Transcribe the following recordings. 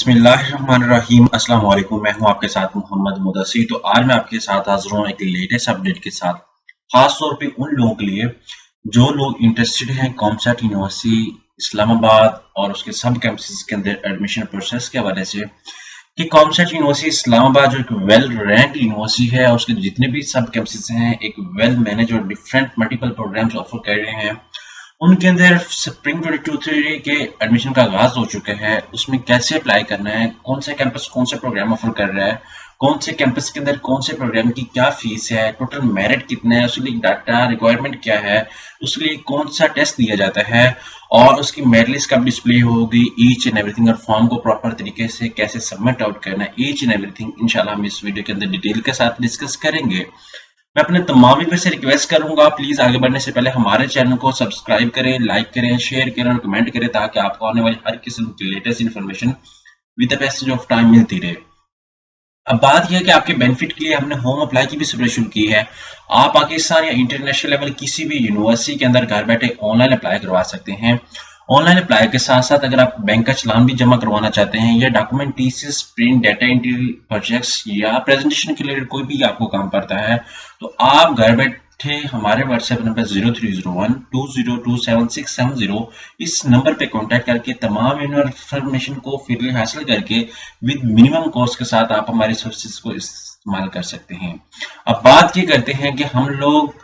बिस्मिल्लाहिर्रहमानिर्रहीम। अस्सलाम वालेकुम। मैं हूं आपके साथ मोहम्मद मुदस्सिर। तो आज मैं आपके साथ हाजिर हूं एक लेटेस्ट अपडेट के साथ, खास तौर पे उन लोगों के लिए जो लोग इंटरेस्टेड हैं कॉमसैट यूनिवर्सिटी इस्लामाबाद और उसके सब कैंपसेस के अंदर एडमिशन प्रोसेस के हवाले से कि कॉमसैट यूनिवर्सिटी इस्लामाबाद जो एक वेल रैंक यूनिवर्सिटी है और उसके जितने भी सब कैंपसेस हैं एक वेल मैनेज और डिफरेंट मल्टीपल प्रोग्राम्स ऑफर कर रहे हैं। उनके अंदर स्प्रिंग 2023 के एडमिशन का आगाज हो चुका है। उसमें कैसे अप्लाई करना है, कौन सा कैंपस कौन सा प्रोग्राम ऑफर कर रहा है, कौन से कैंपस के अंदर कौन से प्रोग्राम की क्या फीस है, टोटल मेरिट कितना है, उसके लिए डाटा रिक्वायरमेंट क्या है, उसके लिए कौन सा टेस्ट दिया जाता है और उसकी मेरिट लिस्ट कब डिस्प्ले होगी, ईच एंड एवरीथिंग और फॉर्म को प्रॉपर तरीके से कैसे सबमिट आउट करना है, ईच एंड एवरीथिंग इंशाल्लाह हम इस वीडियो के अंदर डिटेल के साथ डिस्कस करेंगे। मैं अपने तमाम व्यूअर्स से रिक्वेस्ट करूंगा प्लीज आगे बढ़ने से पहले हमारे चैनल को सब्सक्राइब करें, लाइक करें, शेयर करें और कमेंट करें ताकि आपको आने वाली हर किस्म की latest information with the passage of time मिलती रहे। अब बात यह है कि आपके बेनिफिट के लिए हमने होम अप्लाई की भी सर्विस शुरू की है। आप पाकिस्तान या इंटरनेशनल लेवल किसी भी यूनिवर्सिटी के अंदर घर बैठे ऑनलाइन अप्लाई करवा सकते हैं। ऑनलाइन अप्लाई के साथ साथ अगर आप बैंक का चालान भी जमा करवाना चाहते हैं या document TCS, print, data entry projects या प्रेजेंटेशन के रिलेटेड कोई भी आपको काम पड़ता है तो आप घर बैठे हमारे व्हाट्सएप नंबर 0301202770 इस नंबर पे कांटेक्ट करके तमाम इन्फॉर्मेशन को फ्रीली हासिल करके विद मिनिमम कॉस्ट के साथ आप हमारी सर्विसेज को इस्तेमाल कर सकते हैं। अब बात ये करते हैं कि हम लोग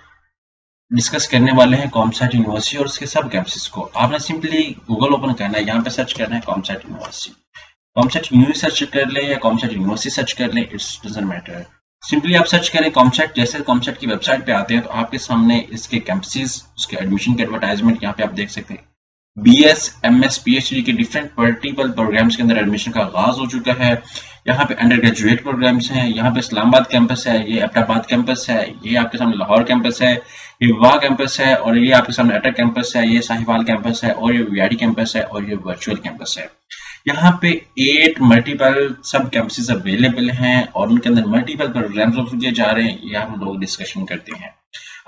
डिस्कस करने वाले हैं कॉमसैट यूनिवर्सिटी और उसके सब कैंपसेस को। आपने सिंपली गूगल ओपन करना है, यहाँ पे सर्च करना है कॉमसैट यूनिवर्सिटी। कॉमसैट यूनिवर्सिटी सर्च कर ले या कॉमसैट यूनिवर्सिटी सर्च कर ले, इट्स डजंट मैटर। सिंपली आप सर्च करें कॉमसैट। जैसे कॉमसैट की वेबसाइट पे आते हैं तो आपके सामने इसके कैंपसेस, उसके एडमिशन के एडवर्टाइजमेंट यहाँ पे आप देख सकते हैं। बीएस, एमएस, पीएचडी के डिफरेंट मल्टीपल प्रोग्राम्स के अंदर एडमिशन का आगाज हो चुका है। यहाँ पे अंडर ग्रेजुएट प्रोग्राम्स हैं, यहाँ पे इस्लामाबाद कैंपस है, ये एबटाबाद कैंपस है, ये आपके सामने लाहौर कैंपस है, ये वाह कैंपस है और ये आपके सामने अटक कैंपस है, ये साहिवाल कैंपस है और ये वीआईडी कैंपस है और ये वर्चुअल कैंपस है। यहाँ पे 8 मल्टीपल सब कैंपसेस अवेलेबल हैं और उनके अंदर मल्टीपल प्रोग्राम्स ऑफर किए जा रहे हैं, ये हम लोग डिस्कशन करते हैं।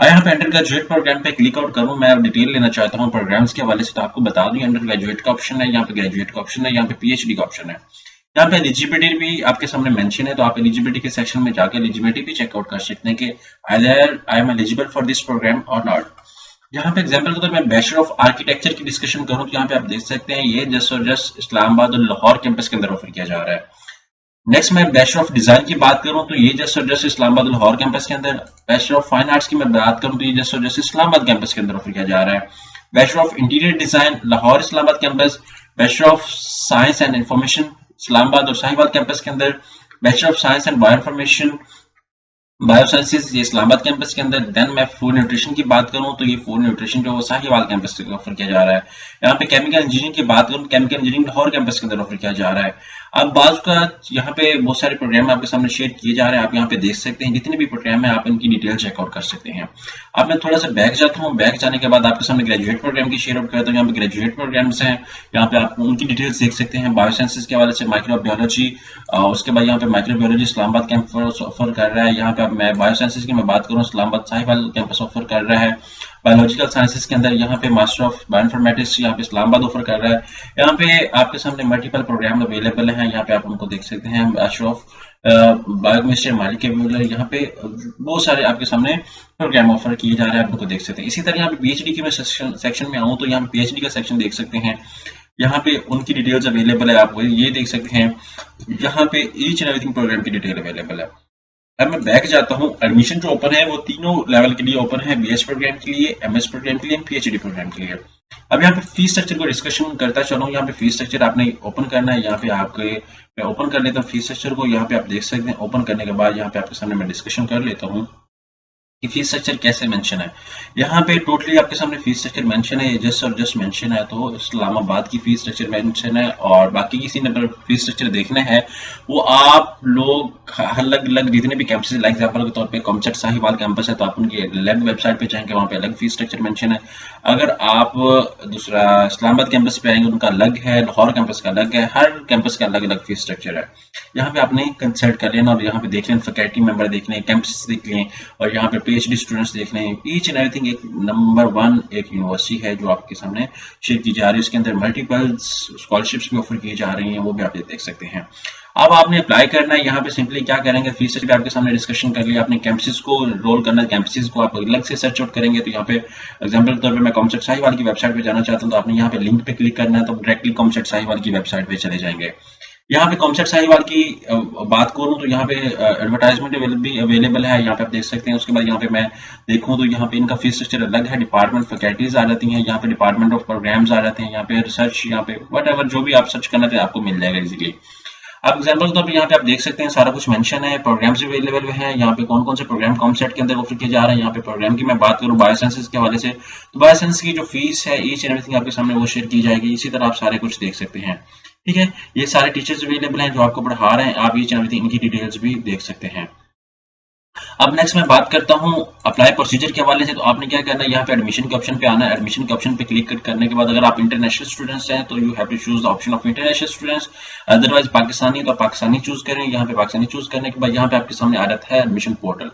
यहाँ पे अंडर ग्रेजुएट प्रोग्राम पे क्लिक आउट करूं, मैं डिटेल लेना चाहता हूं प्रोग्राम्स के हवाले से तो आपको बता दूं अंडर ग्रेजुएट का ऑप्शन है, यहाँ पे ग्रेजुएट का ऑप्शन है, यहाँ पे पीएचडी का ऑप्शन है। यहाँ पे एलिजिबिलिटी भी आपके सामने मेंशन है तो आप एलिजिबिलिटी के सेक्शन में जाकर एलिजिबिलिटी भी चेकआउट कर सकते हैं कि either I am eligible for this program और नॉट। यहाँ पे एग्जांपल के तौर मैं बैचलर ऑफ आर्किटेक्चर की डिस्कशन करूं तो यहाँ पे आप देख सकते हैं ये जस्ट और जस्ट इस्लामाबाद और लाहौर कैंपस के अंदर ऑफर किया जा रहा है। नेक्स्ट मैं बैचलर ऑफ डिजाइन की बात करूं तो ये जस्ट और जस्ट इस्लामाबाद लाहौर कैंपस के अंदर। बैचलर ऑफ फाइन आर्ट्स की मैं बात करूं तो ये जस्ट और जस्ट इस्लामाबाद कैंपस के अंदर ऑफर किया जा रहा है। Bachelor of interior design Lahore Islamabad campus. Bachelor of science and information Islamabad और साहिवाल कैंपस के अंदर। Bachelor of science and bio information biosciences ये इस्लामाबाद कैंपस के अंदर। देन मैं फूड न्यूट्रिशन की बात करूं तो ये फूड न्यूट्रिशन जो साहिवाल कैंपस के ऑफर किया जा रहा है। यहाँ पे केमिकल इंजीनियरिंग की बात करूं केमिकल इंजीनियरिंग लाहौर कैंपस के अंदर ऑफर किया जा रहा है। अब बात का यहाँ पे बहुत सारे प्रोग्राम आपके सामने शेयर किए जा रहे हैं, आप यहाँ पे देख सकते हैं जितने भी प्रोग्राम है आप इनकी डिटेल चेकआउट कर सकते हैं। अब मैं थोड़ा सा बैक जाता हूँ, बैक जाने के बाद आपके सामने ग्रेजुएट प्रोग्राम की शेयर आउट करता हूँ। यहाँ पे ग्रेजुएट प्रोग्राम्स हैं, यहाँ पे आप उनकी डिटेल्स देख सकते हैं। बायोसाइंसेज के हवाले से माइक्रोबायोलॉजी, उसके बाद यहाँ पे माइक्रोबायोलॉजी इस्लामाबाद कैंपस ऑफर कर रहा है। यहाँ पे मैं बायोसाइंसेज की मैं बात करूँ इस्लामाबाद साहिवाल कैंपस ऑफर कर रहा है। बायोलॉजिकल साइंसेज के अंदर यहाँ पे मास्टर ऑफ बायोइन्फॉर्मेटिक्स यहाँ पे इस्लामाबाद ऑफर कर रहा है। यहाँ पे आपके सामने मल्टीपल प्रोग्राम अवेलेबल हैं, यहाँ पे आप उनको देख सकते हैं। बैचलर ऑफ बायोकेमिस्ट्री मालिक के यहाँ पे बहुत सारे आपके सामने प्रोग्राम ऑफर किए जा रहे हैं, आप उनको देख सकते हैं। इसी तरह यहाँ पे पीएचडी की मैं सेक्शन में आऊँ तो यहाँ पे पीएचडी का सेक्शन देख सकते हैं, यहाँ पे उनकी डिटेल्स अवेलेबल है, आप ये देख सकते हैं। यहाँ पे ईच एंड एवरीथिंग प्रोग्राम की डिटेल अवेलेबल है। अब मैं बैक जाता हूँ, एडमिशन जो ओपन है वो तीनों लेवल के लिए ओपन है, बीएस प्रोग्राम के लिए, एमएस प्रोग्राम के लिए, पीएचडी प्रोग्राम के लिए। अब यहाँ पे फीस स्ट्रक्चर को डिस्कशन करता चलो। यहाँ पे फीस स्ट्रक्चर आपने ओपन करना है, यहाँ पे आपके मैं ओपन कर लेता हूँ फीस स्ट्रक्चर को। यहाँ पे आप देख सकते हैं ओपन करने के बाद यहाँ पे आपके सामने मैं डिस्कशन कर लेता हूँ कि फीस स्ट्रक्चर कैसे मेंशन है। यहाँ पे टोटली आपके सामने फीस स्ट्रक्चर मेंशन है, जस्ट और जस्ट मेंशन है तो इस्लामाबाद की फीस स्ट्रक्चर मेंशन है और बाकी किसी ने अगर फीस स्ट्रक्चर देखना है वो आप लोग अलग अलग जितने भी कैंपस लाइक एग्जांपल के तौर पे कॉमसैट साहिवाल कैंपस है तो आप उनकी अलग वेबसाइट पे जाएंगे, वहाँ पे अलग फीस स्ट्रक्चर मेंशन है। अगर आप दूसरा इस्लामाबाद कैंपस पे आएंगे उनका अलग है, लाहौर कैंपस का अलग है, हर कैंपस का अलग अलग फीस स्ट्रक्चर है। यहाँ पे आपने कंसल्ट कर लेना और यहाँ पे देख लें फैकल्टी मेंबर देख लें, कैंपस देख लें और यहाँ पे पीएचडी स्टूडेंट्स देख लें, ईच एंड एवरीथिंग एक नंबर 1 एक यूनिवर्सिटी है जो आपके सामने शेयर की जा रही है। उसके अंदर मल्टीपल स्कॉलरशिप्स भी ऑफर की जा रही हैं, वो भी आप देख सकते हैं। अब आपने अप्लाई करना है, यहाँ पे सिंपली क्या करेंगे, फीस स्ट्रक्चर आपके सामने डिस्कशन कर लिया, आपने कैंपसेस को रोल करना है, कैंपसेस को आप अलग से सर्च आउट करेंगे। तो यहाँ पे एग्जांपल के तौर पे मैं कॉमसेट साहिवाल की वेबसाइट पे जाना चाहता हूँ, तो आपने यहाँ पे लिंक पे क्लिक करना है, तो डायरेक्टली कॉमसेट साहिवाल की वेबसाइट पे चले जाएंगे। यहाँ पे कॉमसेट साहिवाल की बात करूँ तो यहाँ पे एडवर्टाइजमेंट भी अवेलेबल है, यहाँ पे आप देख सकते हैं। उसके बाद यहाँ पे मैं देखूँ तो यहाँ पे इनका फीस स्ट्रक्चर अलग है, डिपार्टमेंट फैकल्टीज आ जाती हैं, यहाँ पे डिपार्टमेंट ऑफ प्रोग्राम्स आ जाते हैं, यहाँ पे रिसर्च, यहाँ पे वट जो भी आप सर्च करना चाहते हैं आपको मिल जाएगा इजीली। अब एग्जांपल के तौर पे यहाँ पे आप देख सकते हैं सारा कुछ मेंशन है, प्रोग्राम्स अवेलेबल है, यहाँ पे कौन कौन से प्रोग्राम कॉमसेट के अंदर ऑफर किए जा रहे हैं। यहाँ पे प्रोग्राम की मैं बात करूँ बायोसाइंसेस के हवाले से, तो बायोसाइंस की जो फीस है ईच एंड एवरीथिंग आपके सामने वो शेयर की जाएगी। इसी तरह आप सारे कुछ देख सकते हैं, ठीक है। ये सारे टीचर्स अवेलेबल हैं जो आपको पढ़ा रहे हैं, आप ईच एंड एवरीथिंग इनकी डिटेल्स भी देख सकते हैं। अब नेक्स्ट मैं बात करता हूँ अप्लाई प्रोसीजर के हवाले से। तो आपने क्या करना है, यहाँ पे एडमिशन के ऑप्शन पे आना है। एडमिशन के ऑप्शन पे क्लिक करने के बाद अगर आप इंटरनेशनल स्टूडेंट्स हैं तो you have to choose the option of international students, otherwise Pakistani तो पाकिस्तानी चूज करें। यहाँ पे पाकिस्तानी चूज करने के बाद यहाँ पे आपके सामने आ जाता है एडमिशन पोर्टल।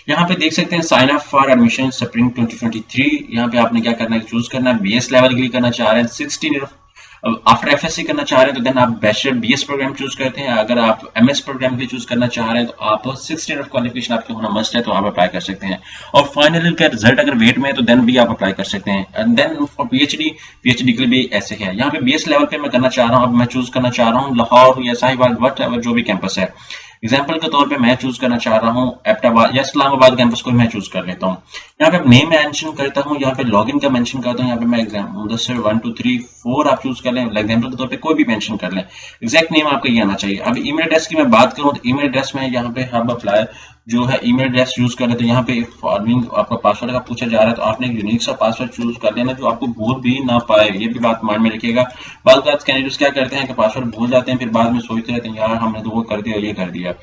यहाँ पे देख सकते हैं sign up for admission spring 2023। यहाँ पे आपने क्या करना है, चूज करना है बीएस लेवल के लिए करना चाह रहे हैं, 16 आफ्टर एफएससी करना चाह रहे हैं तो देन आप बैचलर बीएस प्रोग्राम चूज करते हैं। अगर आप एमएस प्रोग्राम भी चूज करना चाह रहे हैं तो आप 16 ऑफ क्वालिफिकेशन आपके होना मस्ट है, तो आप अप्लाई कर सकते हैं। और फाइनल का रिजल्ट अगर वेट में है तो देन भी आप अप्लाई कर सकते हैं। एंड देन फॉर पीएचडी के लिए भी ऐसे है। यहाँ पे बीएस लेवल पे मैं करना चाह रहा हूँ, अब मैं चूज करना चाह रहा हूँ लाहौर या साहिवाल वट जो भी कैंपस है। एग्जाम्पल के तौर पे मैं चूज करना चाह रहा हूँ एबटाबाद या इस्लामाबाद कैंपस को मैं चूज कर लेता हूँ। यहाँ पे नेम मेंशन करता हूँ, यहाँ पे लॉगिन का मेंशन करता हूँ। यहाँ पे मैं एग्जाम मुदस्सिर 1 2 3 4 आप चूज कर लें, एग्जाम्पल के तौर पे कोई भी मेंशन कर लें, एग्जैक्ट नेम आपका ये आना चाहिए। अब ईमेल एड्रेस की मैं बात करूँ तो ईमेल एड्रेस में यहाँ पे हम अप्लाई जो है ईमेल एड्रेस यूज कर लेते हैं। यहाँ पे फॉलोइंग आपका पासवर्ड का पूछा जा रहा है तो आपने एक यूनिक सा पासवर्ड चूज कर लेना जो आपको भूल भी ना पाए, ये भी बात मान में रखिएगा। बाद कैंडिडेट्स क्या करते हैं कि पासवर्ड भूल जाते हैं, फिर बाद में सोचते रहते हैं यार हमने तो वो कर दिया ये कर दिया।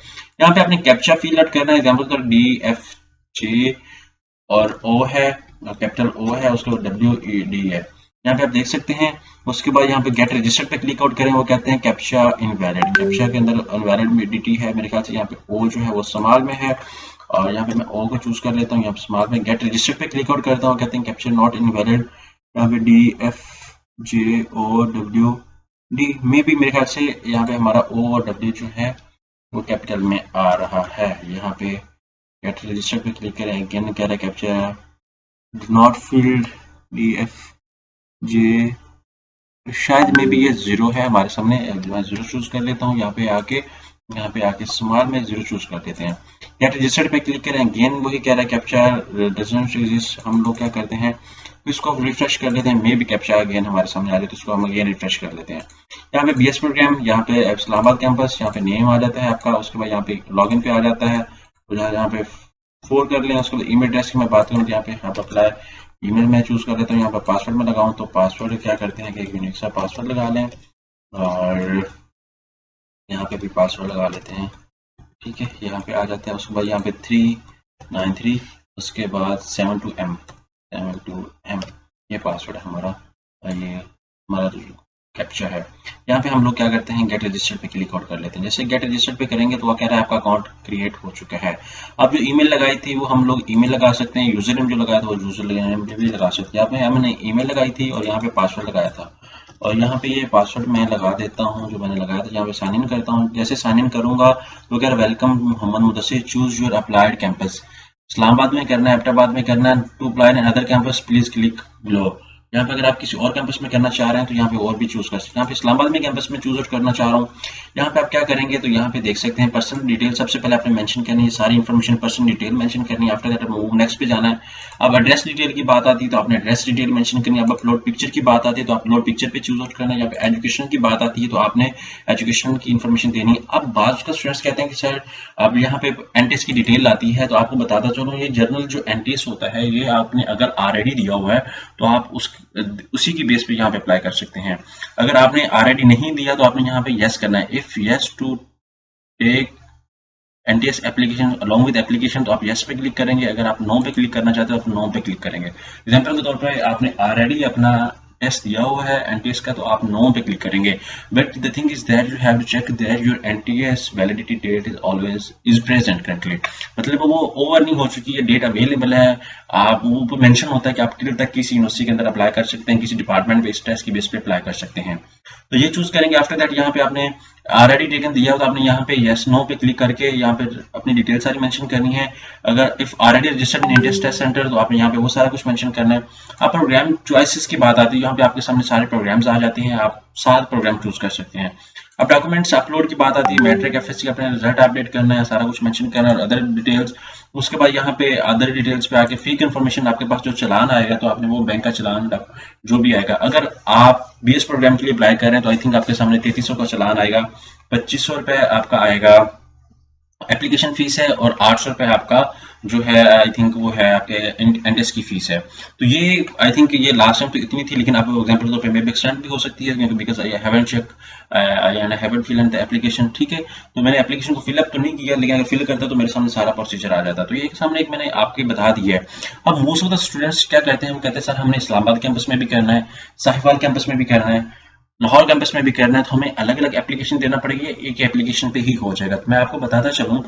यहाँ पे आपने कैप्चा फिल आउट करना है, एग्जाम्पल तो DFJ और O है, कैपिटल O है, उसके बाद WED है, यहाँ पे आप देख सकते हैं। उसके बाद यहाँ पे गेट रजिस्टर्ड पे क्लिक आउट करें, वो कहते हैं कैप्चा इनवैलिड। कैप्चा के अंदर इनवैलिड में DT है मेरे ख्याल से, यहाँ पे O जो है वो स्मॉल में है और यहाँ पे मैं O को चूज कर लेता हूँ, यहाँ पे स्मॉल में गेट रजिस्टर्ड पे क्लिक आउट करता हूँ, कहते हैं कैप्चा नॉट इनवैलिड। यहाँ पे DFJOWD में भी मेरे ख्याल से यहाँ पे हमारा O और W जो है वो कैपिटल में आ रहा है। यहाँ पे गेट रजिस्टर पे क्लिक करें, अगेन कह रहा है कैप्चा नॉट फील्ड DFJ, शायद में भी ये 0 है हमारे सामने, मैं 0 चूज कर लेता हूँ। यहाँ पे आके स्मॉल में 0 चूज कर देते हैं। गेट रजिस्टर्ड पे क्लिक करें, अगेन वही कह रहा है कैप्चा डजंट एग्जिस्ट। हम लोग क्या करते हैं इसको रिफ्रेश कर लेते हैं, मे भी कैप्चा अगेन हमारे सामने आ जाए तो इसको हम अगेन रिफ्रेश कर लेते हैं। यहाँ पे बीएस प्रोग्राम, यहाँ पे इस्लामाबाद कैंपस, यहाँ पे नेम आ जाता है आपका, उसके बाद यहाँ पे लॉगिन पे आ जाता है, तो यहाँ पे 4 कर लें। उसके बाद ईमेल एड्रेस की मैं बात करूँ तो यहाँ पे आप अप्लाई ईमेल मैं चूज कर लेता हूँ। यहाँ पे पासवर्ड में लगाऊँ तो पासवर्ड क्या करते हैं कि एक यूनिक सा पासवर्ड लगा लें और यहाँ पे भी पासवर्ड लगा लेते हैं, ठीक है। यहाँ पे आ जाते हैं, उसके बाद यहाँ पे 393, उसके बाद 72M ये पासवर्ड है हमारा, ये हमारा कैप्चा है। यहाँ पे हम लोग क्या करते हैं गेट रजिस्टर्ड पे क्लिक आउट कर लेते हैं। जैसे गेट रजिस्टर्ड पे करेंगे तो वो कह रहा है आपका अकाउंट क्रिएट हो चुका है। अब जो ईमेल लगाई थी वो हम लोग ईमेल लगा सकते हैं, यूजर नेम जो लगाया था वो यूजर नेम भी लगा सकते हैं। यहाँ पे हमने ईमेल लगाई थी और यहाँ पे पासवर्ड लगाया था और यहाँ पे ये पासवर्ड मैं लगा देता हूँ जो मैंने लगाया था। यहाँ पे साइन इन करता हूँ, जैसे साइन इन करूंगा तो कह रहा welcome Mohammad Mudassir, choose your applied campus. Islamabad में करना है, एबटाबाद में करना है, to apply in other campus please click below. यहाँ पे अगर आप किसी और कैंपस में करना चाह रहे हैं तो यहाँ पे और भी चूज कर सकते हैं। यहाँ पे इस्लामाबाद में कैंपस में चूज आउट करना चाह रहा हूँ, यहाँ पे आप क्या करेंगे तो यहाँ पे देख सकते हैं पर्सनल डिटेल सबसे पहले आपने मेंशन करनी है, सारी इन्फॉर्मेशन पर्सनल डिटेल मेंशन करनी है। आफ्टर दैट मूव नेक्स्ट पे जाना है। अब एड्रेस डिटेल की बात आती है तो आपने एड्रेस डिटेल मेंशन करनी है। अब अपलोड पिक्चर की बात आती है तो अपलोड पिक्चर पे चूज आउट करना है। यहाँ पे एजुकेशन की बात आती है तो आपने एजुकेशन की इन्फॉर्मेशन देनी है। अब बाद का स्टूडेंट्स कहते हैं कि सर अब यहाँ पे एनटीएस की डिटेल आती है तो आपको बताता चलो ये जर्नल जो एनटीएस होता है ये आपने अगर ऑलरेडी दिया हुआ है तो आप उसी की बेस पे यहाँ पे अप्लाई कर सकते हैं। अगर आपने ऑलरेडी नहीं दिया तो आपने यहाँ पे यस करना है। If yes to take NTS application along with application तो आप यस पे क्लिक करेंगे। अगर आप नो पे क्लिक करना चाहते हो तो नो पे क्लिक करेंगे। एग्जांपल के तौर पे आपने ऑलरेडी अपना टेस्ट दिया हुआ है एनटीएस का, तो आप नो पे क्लिक करेंगे। But the thing is that you have to check that your NTS validity date is always is present currently, मतलब वो ओवर नहीं हो चुकी है, डेट अवेलेबल है। आप वो मेंशन होता है कि आप टिल तक किसी यूनिवर्सिटी के अंदर अप्लाई कर सकते हैं, किसी डिपार्टमेंट बेस्ड टेस्ट की बेस पे अप्लाई कर सकते हैं। तो ये चूज करेंगे। आफ्टर दैट यहाँ पे आपने ऑलरेडी टेकन दिया हो तो आपने यहाँ पे यस नो पे क्लिक करके यहाँ पे अपनी डिटेल सारी मेंशन करनी है। अगर if already registered in Indian test centre तो आपने यहाँ पे वो सारा कुछ मेंशन करना है। अब प्रोग्राम चॉइसेस की बात आती है, यहाँ पे आपके सामने सारे प्रोग्राम्स आ जाते हैं, आप 7 प्रोग्राम चूज कर सकते हैं। अब डॉक्यूमेंट्स अपलोड की बात आती है, मैट्रिक एफएससी का अपने रिजल्ट अपडेट करना है, सारा कुछ मेंशन करना है और अदर डिटेल्स। उसके बाद यहाँ पे अदर डिटेल्स पे आके फीक इन्फॉर्मेशन, आपके पास जो चालान आएगा तो आपने वो बैंक का चालान जो भी आएगा, अगर आप बीएस प्रोग्राम के लिए अप्लाई कर रहे हैं तो आई थिंक आपके सामने 3300 का चालान आएगा, 2500 रुपए आपका आएगा एप्लीकेशन फीस है और 800 रुपए आपका जो है आई थिंक वो है आपके एनटीएस की फीस है। तो ये आई थिंक ये लास्ट टाइम तो इतनी थी, लेकिन आप एग्जांपल तौर पे मे बी एक्सटेंड भी हो सकती है क्योंकि because I haven't check I haven't fill in the application. ठीक है, तो मैंने एप्लीकेशन को फिलअप तो नहीं किया, लेकिन अगर फिल करता तो मेरे सामने सारा प्रोसीजर आ जाता। तो ये सामने एक मैंने आपके बता दिया है। अब मोस्ट ऑफ द स्टूडेंट्स क्या कहते हैं, वो कहते हैं सर हमने इस्लामाबाद कैंपस में भी करना है, साहिवाल कैंपस में भी करना है, लाहौर कैंपस में भी करना है, तो हमें अलग अलग एप्लीकेशन देना पड़ेगी, एक एप्लीकेशन पे ही हो जाएगा। तो मैं आपको बताता चलूं,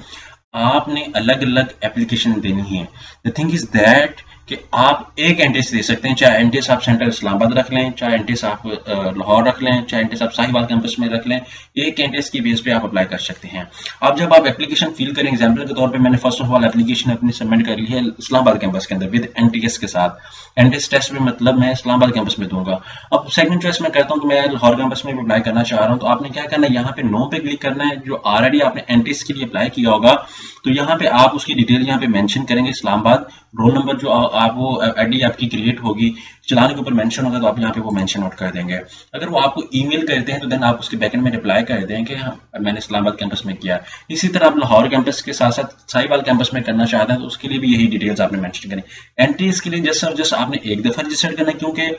आपने अलग अलग एप्लीकेशन देनी है। द थिंग इज दैट कि आप एक एनटीएस दे सकते हैं, चाहे एनटीएस आप सेंटर इस्लामाबाद रख लें, चाहे एनटीएस आप लाहौर रख लें, चाहे एनटीएस आप साहिवाल कैंपस में रख लें, एक एनटीएस की बेस पे आप अप्लाई कर सकते हैं। अब जब आप एप्लीकेशन फिल करें, एग्जाम्पल के तौर पे मैंने फर्स्ट ऑफ ऑल एप्लीकेशन अपनी सबमिट कर ली है इस्लामाबाद कैंपस के अंदर विद एनटीएस के साथ। एनटीएस टेस्ट में मतलब मैं इस्लामाबाद कैंपस में दूंगा। अब सेकंड चॉइस मैं करता हूँ तो मैं लाहौर कैंपस में भी अप्लाई करना चाह रहा हूँ, तो आपने क्या करना है, यहाँ पे नो पे क्लिक करना है। जो ऑलरेडी आपने एनटीएस के लिए अप्लाई किया होगा तो यहाँ पे आप उसकी डिटेल यहाँ पे मेंशन करेंगे, इस्लामाबाद, रोल नंबर जो आप वो आईडी आपकी क्रिएट होगी चलाने के ऊपर मेंशन होगा तो आप यहाँ पे वो मेंशन आउट कर देंगे। अगर वो आपको ईमेल करते हैं तो देन आप उसके बैकएंड में रिप्लाई कर दें कि हाँ मैंने इस्लामाबाद कैंपस में किया। इसी तरह आप लाहौर कैंपस के साथ साथ साहिवाल कैंपस में करना चाहते हैं तो उसके लिए भी यही डिटेल्स आपने मेंशन करें। एनटीएस के लिए जस्ट आपने एक दफा रजिस्टर करना है क्योंकि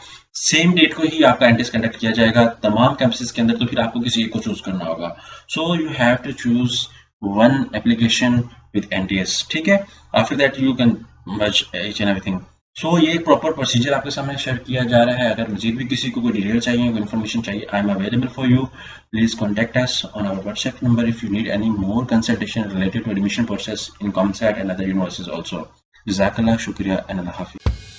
सेम डेट को ही आपका एनटीएस कंडक्ट किया जाएगा तमाम कैंपसेस के अंदर, तो फिर आपको किसी एक को चूज करना होगा। So you have to choose one application with NTS. ठीक है, after that you can merge each and everything. So ये एक प्रॉपर प्रोसीजर आपके सामने शेयर किया जा रहा है। अगर मजीद भी किसी को कोई डिटेल चाहिए, कोई इन्फॉर्मेशन चाहिए, I am available for you. Please contact us on our WhatsApp number if you need any more consultation related to admission process in COMSATS and other universities also. जज़ाकल्लाह, शुक्रिया एंड अल्लाह हाफिज़।